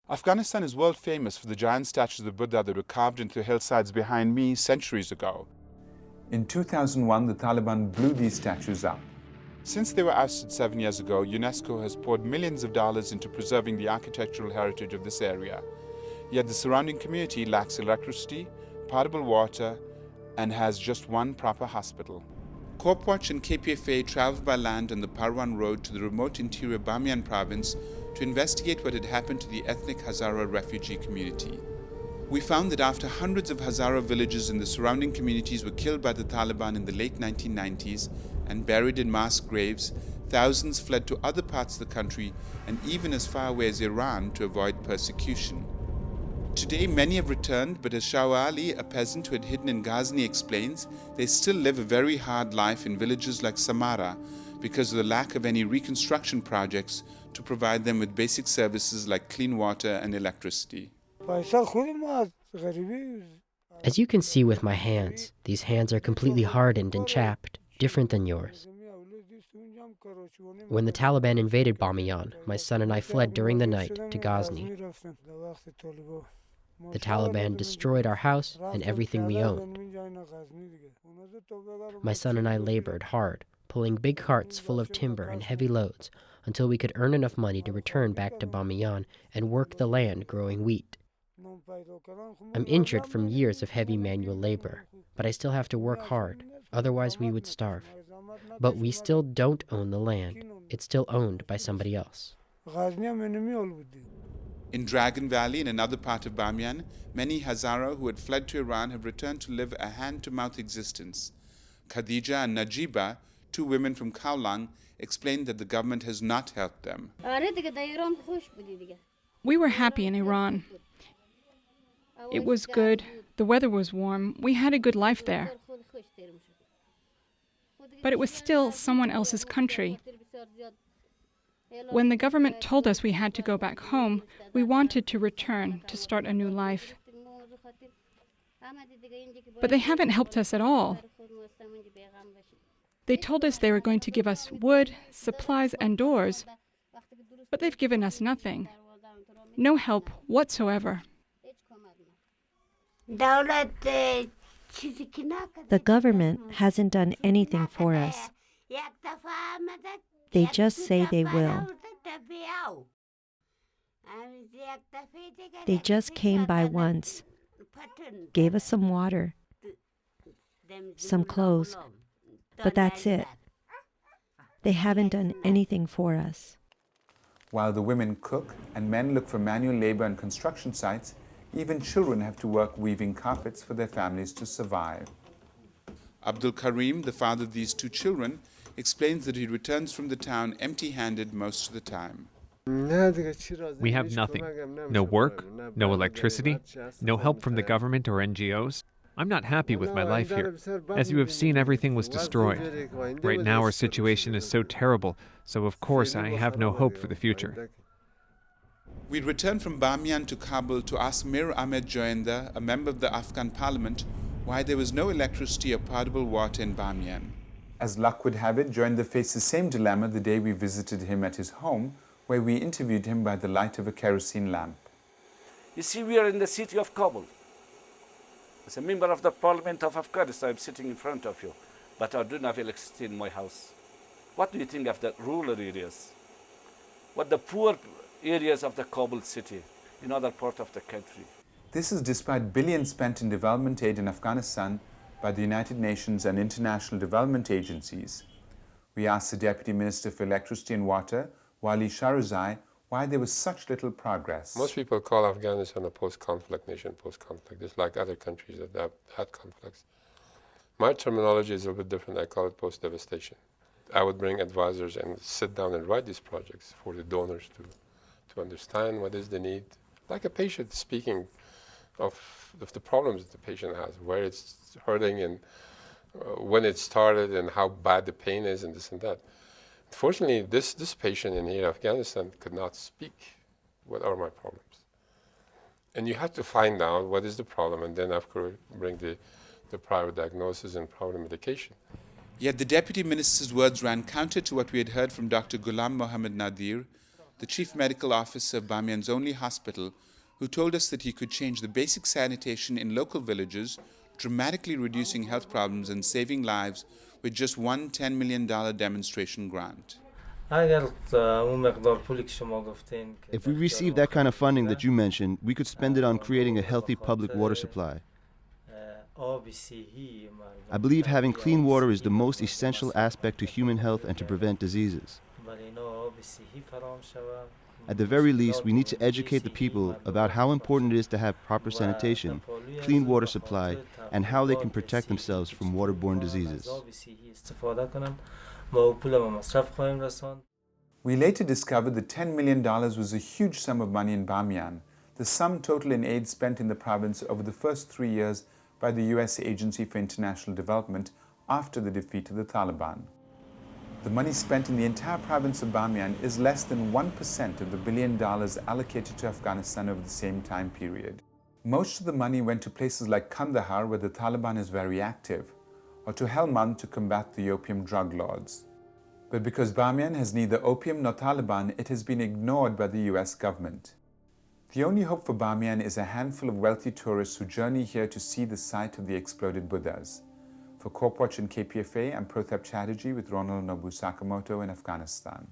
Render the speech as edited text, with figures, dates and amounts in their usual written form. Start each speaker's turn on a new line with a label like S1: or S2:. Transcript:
S1: Afghanistan is world famous for the giant statues of Buddha that were carved into the hillsides behind me centuries ago. In 2001, the Taliban blew these statues up. Since they were ousted 7 years ago, UNESCO has poured millions of dollars into preserving the architectural heritage of this area. Yet the surrounding community lacks electricity, potable water, and has just one proper hospital. CorpWatch and KPFA traveled by land on the Parwan Road to the remote interior Bamiyan province to investigate what had happened to the ethnic Hazara refugee community. We found that after hundreds of Hazara villages in the surrounding communities were killed by the Taliban in the late 1990s and buried in mass graves, thousands fled to other parts of the country and even as far away as Iran to avoid persecution. Today, many have returned, but as Shah Ali, a peasant who had hidden in Ghazni, explains, they still live a very hard life in villages like Samara because of the lack of any reconstruction projects to provide them with basic services like clean water and electricity.
S2: As you can see with my hands, these hands are completely hardened and chapped, different than yours. When the Taliban invaded Bamiyan, my son and I fled during the night to Ghazni. The Taliban destroyed our house and everything we owned. My son and I labored hard, pulling big carts full of timber and heavy loads until we could earn enough money to return back to Bamiyan and work the land growing wheat. I'm injured from years of heavy manual labor, but I still have to work hard, otherwise we would starve. But we still don't own the land. It's still owned by somebody else.
S1: In Dragon Valley, in another part of Bamiyan, many Hazara who had fled to Iran have returned to live a hand-to-mouth existence. Khadija and Najiba, two women from Kaulang, explained that the government has not helped them.
S3: We were happy in Iran. It was good. The weather was warm. We had a good life there. But it was still someone else's country. When the government told us we had to go back home, we wanted to return to start a new life. But they haven't helped us at all. They told us they were going to give us wood, supplies, and doors, but they've given us nothing. No help whatsoever.
S4: The government hasn't done anything for us. They just say they will. They just came by once, gave us some water, some clothes, but that's it. They haven't done anything for us.
S1: While the women cook and men look for manual labor on construction sites, even children have to work weaving carpets for their families to survive. Abdul Karim, the father of these two children, explains that he returns from the town empty-handed most of the time.
S5: We have nothing. No work, no electricity, no help from the government or NGOs. I'm not happy with my life here. As you have seen, everything was destroyed. Right now our situation is so terrible, so of course I have no hope for the future.
S1: We returned from Bamiyan to Kabul to ask Mir Ahmed Joinder, a member of the Afghan parliament, why there was no electricity or potable water in Bamiyan. As luck would have it, Joinder faced the same dilemma the day we visited him at his home, where we interviewed him by the light of a kerosene lamp.
S6: You see, we are in the city of Kabul. As a member of the Parliament of Afghanistan, I'm sitting in front of you, but I don't have electricity in my house. What do you think of the rural areas? What the poor areas of the Kabul city, in other parts of the country?
S1: This is despite billions spent in development aid in Afghanistan by the United Nations and international development agencies. We asked the Deputy Minister for Electricity and Water, Wali Shahruzai, why there was such little progress.
S7: Most people call Afghanistan a post-conflict nation, post-conflict. It's like other countries that have had conflicts. My terminology is a little bit different. I call it post-devastation. I would bring advisors and sit down and write these projects for the donors to understand what is the need. Like a patient speaking of the problems that the patient has, where it's hurting and when it started and how bad the pain is and this and that. Fortunately, this patient in here, Afghanistan, could not speak. What are my problems? And you have to find out what is the problem and then after bring the proper diagnosis and proper medication.
S1: Yet the Deputy Minister's words ran counter to what we had heard from Dr. Ghulam Mohammed Nadir, the chief medical officer of Bamiyan's only hospital, who told us that he could change the basic sanitation in local villages, dramatically reducing health problems and saving lives with just one $10 million demonstration grant.
S8: If we receive that kind of funding that you mentioned, we could spend it on creating a healthy public water supply. I believe having clean water is the most essential aspect to human health and to prevent diseases. At the very least, we need to educate the people about how important it is to have proper sanitation, clean water supply, and how they can protect themselves from waterborne diseases.
S1: We later discovered that $10 million was a huge sum of money in Bamiyan, the sum total in aid spent in the province over the first 3 years by the US Agency for International Development after the defeat of the Taliban. The money spent in the entire province of Bamiyan is less than 1% of the $1 billion allocated to Afghanistan over the same time period. Most of the money went to places like Kandahar, where the Taliban is very active, or to Helmand to combat the opium drug lords. But because Bamiyan has neither opium nor Taliban, it has been ignored by the US government. The only hope for Bamiyan is a handful of wealthy tourists who journey here to see the site of the exploded Buddhas. For CorpWatch and KPFA, I'm Pratap Chatterjee with Ronald, Nobu, Sakamoto in Afghanistan.